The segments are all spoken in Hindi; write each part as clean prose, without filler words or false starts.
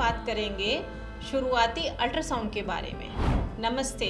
बात करेंगे शुरुआती अल्ट्रासाउंड के बारे में। नमस्ते,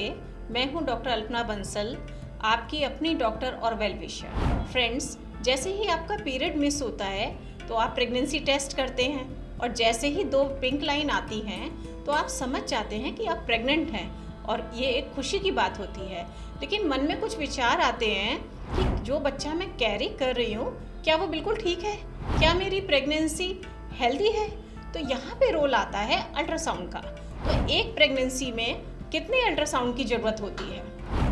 मैं हूं डॉक्टर अल्पना बंसल, आपकी अपनी डॉक्टर और वेल विशर। फ्रेंड्स, जैसे ही आपका पीरियड मिस होता है तो आप प्रेगनेंसी टेस्ट करते हैं और जैसे ही 2 पिंक लाइन आती हैं तो आप समझ जाते हैं कि आप प्रेग्नेंट हैं और ये एक खुशी की बात होती है। लेकिन मन में कुछ विचार आते हैं कि जो बच्चा मैं कैरी कर रही हूँ क्या वो बिल्कुल ठीक है, क्या मेरी प्रेगनेंसी हेल्दी है। तो यहाँ पे रोल आता है अल्ट्रासाउंड का। तो एक प्रेगनेंसी में कितने अल्ट्रासाउंड की ज़रूरत होती है?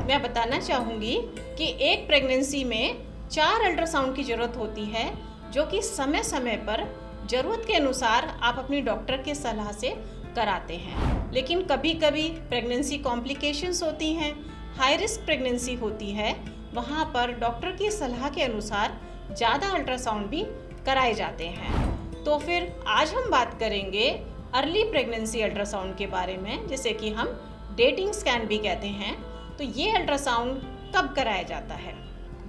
मैं बताना चाहूँगी कि एक प्रेगनेंसी में 4 अल्ट्रासाउंड की ज़रूरत होती है, जो कि समय समय पर ज़रूरत के अनुसार आप अपनी डॉक्टर के सलाह से कराते हैं। लेकिन कभी कभी प्रेगनेंसी कॉम्प्लिकेशंस होती हैं, हाई रिस्क प्रेगनेंसी होती है, वहाँ पर डॉक्टर की सलाह के अनुसार ज़्यादा अल्ट्रासाउंड भी कराए जाते हैं। तो फिर आज हम बात करेंगे अर्ली प्रेगनेंसी अल्ट्रासाउंड के बारे में, जिसे कि हम डेटिंग स्कैन भी कहते हैं। तो ये अल्ट्रासाउंड कब कराया जाता है?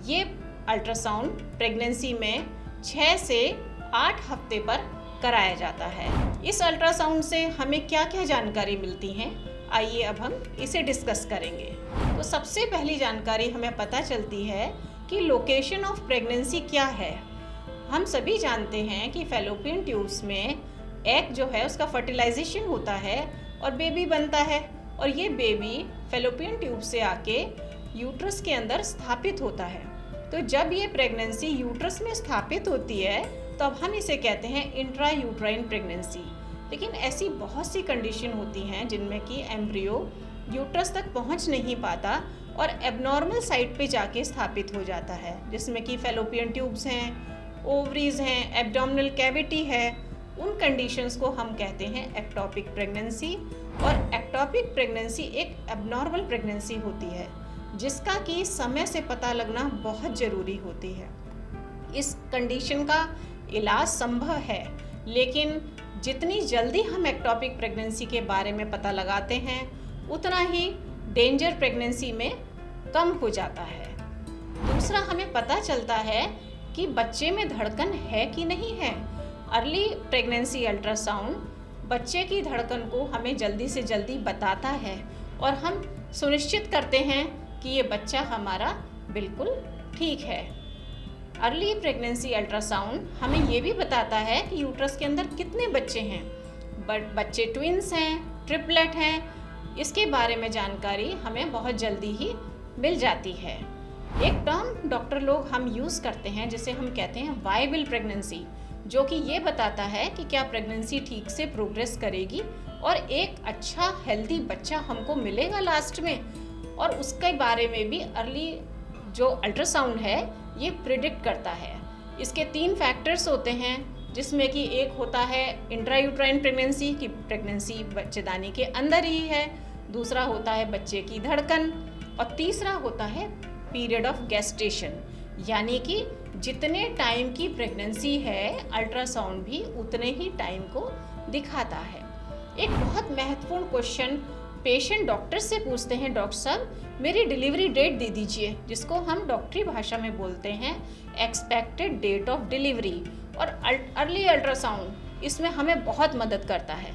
ये अल्ट्रासाउंड प्रेगनेंसी में 6 से 8 हफ्ते पर कराया जाता है। इस अल्ट्रासाउंड से हमें क्या क्या जानकारी मिलती हैं, आइए अब हम इसे डिस्कस करेंगे। तो सबसे पहली जानकारी हमें पता चलती है कि लोकेशन ऑफ प्रेगनेंसी क्या है। हम सभी जानते हैं कि फैलोपियन ट्यूब्स में एग जो है उसका फर्टिलाइजेशन होता है और बेबी बनता है, और ये बेबी फैलोपियन ट्यूब से आके यूट्रस के अंदर स्थापित होता है। तो जब ये प्रेगनेंसी यूट्रस में स्थापित होती है तब हम इसे कहते हैं इंट्रा यूट्राइन प्रेगनेंसी। लेकिन ऐसी बहुत सी कंडीशन होती हैं जिनमें कि एम्ब्रियो यूट्रस तक पहुंच नहीं पाता और एबनॉर्मल साइट पे जाके स्थापित हो जाता है, जिसमें कि फैलोपियन ट्यूब्स हैं, ओवरीज हैं, एब्डोमिनल कैविटी है। उन कंडीशंस को हम कहते हैं एक्टोपिक प्रेगनेंसी। और एक्टोपिक प्रेगनेंसी एक एबनॉर्मल प्रेगनेंसी होती है जिसका कि समय से पता लगना बहुत ज़रूरी होती है। इस कंडीशन का इलाज संभव है, लेकिन जितनी जल्दी हम एक्टोपिक प्रेगनेंसी के बारे में पता लगाते हैं उतना ही डेंजर प्रेगनेंसी में कम हो जाता है। दूसरा, हमें पता चलता है कि बच्चे में धड़कन है कि नहीं है। अर्ली प्रेगनेंसी अल्ट्रासाउंड बच्चे की धड़कन को हमें जल्दी से जल्दी बताता है और हम सुनिश्चित करते हैं कि ये बच्चा हमारा बिल्कुल ठीक है। अर्ली प्रेगनेंसी अल्ट्रासाउंड हमें ये भी बताता है कि यूट्रस के अंदर कितने बच्चे हैं, बच्चे ट्विंस हैं, ट्रिपलेट हैं, इसके बारे में जानकारी हमें बहुत जल्दी ही मिल जाती है। एक टर्म डॉक्टर लोग हम यूज़ करते हैं जिसे हम कहते हैं वायबल प्रेगनेंसी, जो कि ये बताता है कि क्या प्रेगनेंसी ठीक से प्रोग्रेस करेगी और एक अच्छा हेल्दी बच्चा हमको मिलेगा लास्ट में। और उसके बारे में भी अर्ली जो अल्ट्रासाउंड है ये प्रिडिक्ट करता है। इसके 3 फैक्टर्स होते हैं, जिसमें कि एक होता है इंट्रायूट्राइन प्रेगनेंसी की प्रेगनेंसी बच्चेदानी के अंदर ही है, दूसरा होता है बच्चे की धड़कन, और तीसरा होता है पीरियड ऑफ गेस्टेशन, यानी कि जितने टाइम की प्रेगनेंसी है अल्ट्रासाउंड भी उतने ही टाइम को दिखाता है। एक बहुत महत्वपूर्ण क्वेश्चन पेशेंट डॉक्टर से पूछते हैं, डॉक्टर साहब मेरी डिलीवरी डेट दे दीजिए, जिसको हम डॉक्टरी भाषा में बोलते हैं एक्सपेक्टेड डेट ऑफ डिलीवरी। और अर्ली अल्ट्रासाउंड इसमें हमें बहुत मदद करता है।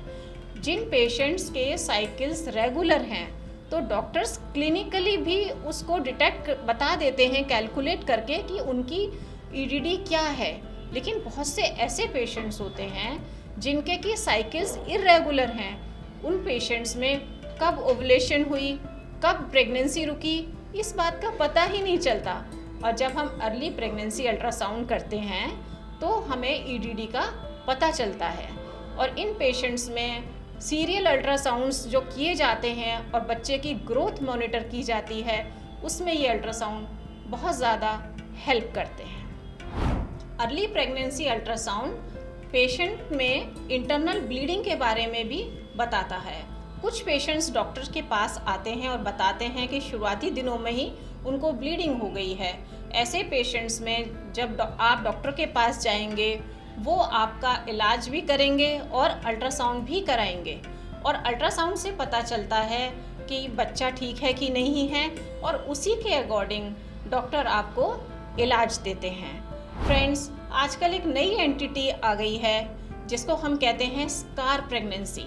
जिन पेशेंट्स के साइकिल्स रेगुलर हैं तो डॉक्टर्स क्लिनिकली भी उसको डिटेक्ट बता देते हैं कैलकुलेट करके कि उनकी ईडीडी क्या है। लेकिन बहुत से ऐसे पेशेंट्स होते हैं जिनके की साइकिल्स इरेगुलर हैं। उन पेशेंट्स में कब ओवुलेशन हुई, कब प्रेगनेंसी रुकी, इस बात का पता ही नहीं चलता। और जब हम अर्ली प्रेगनेंसी अल्ट्रासाउंड करते हैं तो हमें ईडीडी का पता चलता है। और इन पेशेंट्स में सीरियल अल्ट्रासाउंड्स जो किए जाते हैं और बच्चे की ग्रोथ मॉनिटर की जाती है, उसमें ये अल्ट्रासाउंड बहुत ज़्यादा हेल्प करते हैं। अर्ली प्रेगनेंसी अल्ट्रासाउंड पेशेंट में इंटरनल ब्लीडिंग के बारे में भी बताता है। कुछ पेशेंट्स डॉक्टर के पास आते हैं और बताते हैं कि शुरुआती दिनों में ही उनको ब्लीडिंग हो गई है। ऐसे पेशेंट्स में जब आप डॉक्टर के पास जाएंगे वो आपका इलाज भी करेंगे और अल्ट्रासाउंड भी कराएंगे, और अल्ट्रासाउंड से पता चलता है कि बच्चा ठीक है कि नहीं है, और उसी के अकॉर्डिंग डॉक्टर आपको इलाज देते हैं। फ्रेंड्स, आजकल एक नई एंटिटी आ गई है जिसको हम कहते हैं स्कार प्रेगनेंसी,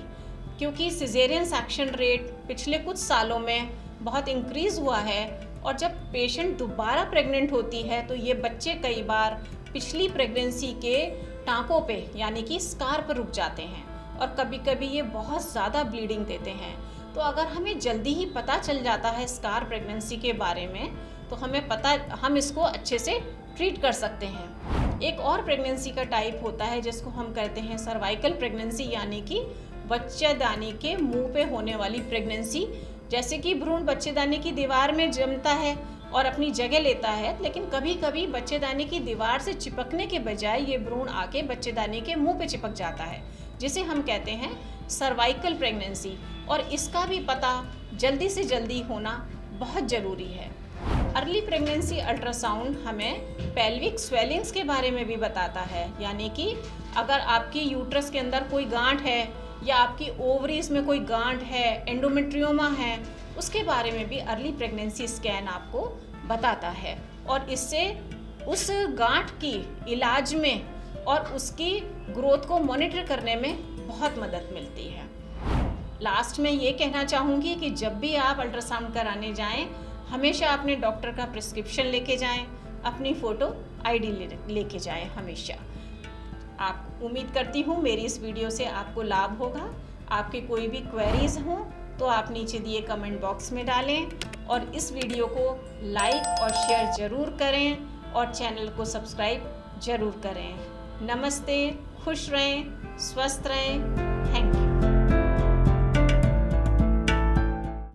क्योंकि सिजेरियन सेक्शन रेट पिछले कुछ सालों में बहुत इंक्रीज़ हुआ है और जब पेशेंट दोबारा प्रेग्नेंट होती है तो ये बच्चे कई बार पिछली प्रेगनेंसी के टाँकों पे यानी कि स्कार पर रुक जाते हैं और कभी कभी ये बहुत ज़्यादा ब्लीडिंग देते हैं। तो अगर हमें जल्दी ही पता चल जाता है स्कार प्रेगनेंसी के बारे में तो हम इसको अच्छे से ट्रीट कर सकते हैं। एक और प्रेगनेंसी का टाइप होता है जिसको हम कहते हैं सर्वाइकल प्रेगनेंसी, यानी कि बच्चेदानी के मुंह पे होने वाली प्रेगनेंसी। जैसे कि भ्रूण बच्चेदानी की दीवार में जमता है और अपनी जगह लेता है, लेकिन कभी कभी बच्चेदानी की दीवार से चिपकने के बजाय ये भ्रूण आके बच्चेदानी के मुंह पे चिपक जाता है, जिसे हम कहते हैं सर्वाइकल प्रेगनेंसी। और इसका भी पता जल्दी से जल्दी होना बहुत ज़रूरी है। अर्ली प्रेगनेंसी अल्ट्रासाउंड हमें पेल्विक स्वेलिंग्स के बारे में भी बताता है, यानी कि अगर आपकी यूट्रस के अंदर कोई गांठ है या आपकी ओवरीज में कोई गांठ है, एंडोमेट्रियोमा है, उसके बारे में भी अर्ली प्रेगनेंसी स्कैन आपको बताता है और इससे उस गांठ की इलाज में और उसकी ग्रोथ को मॉनिटर करने में बहुत मदद मिलती है। लास्ट में ये कहना चाहूँगी कि जब भी आप अल्ट्रासाउंड कराने जाएं, हमेशा अपने डॉक्टर का प्रिस्क्रिप्शन लेके जाएं, अपनी फ़ोटो आईडी लेके जाएं हमेशा। आप उम्मीद करती हूँ मेरी इस वीडियो से आपको लाभ होगा। आपके कोई भी क्वेरीज हों तो आप नीचे दिए कमेंट बॉक्स में डालें और इस वीडियो को लाइक और शेयर ज़रूर करें और चैनल को सब्सक्राइब ज़रूर करें। नमस्ते, खुश रहें, स्वस्थ रहें।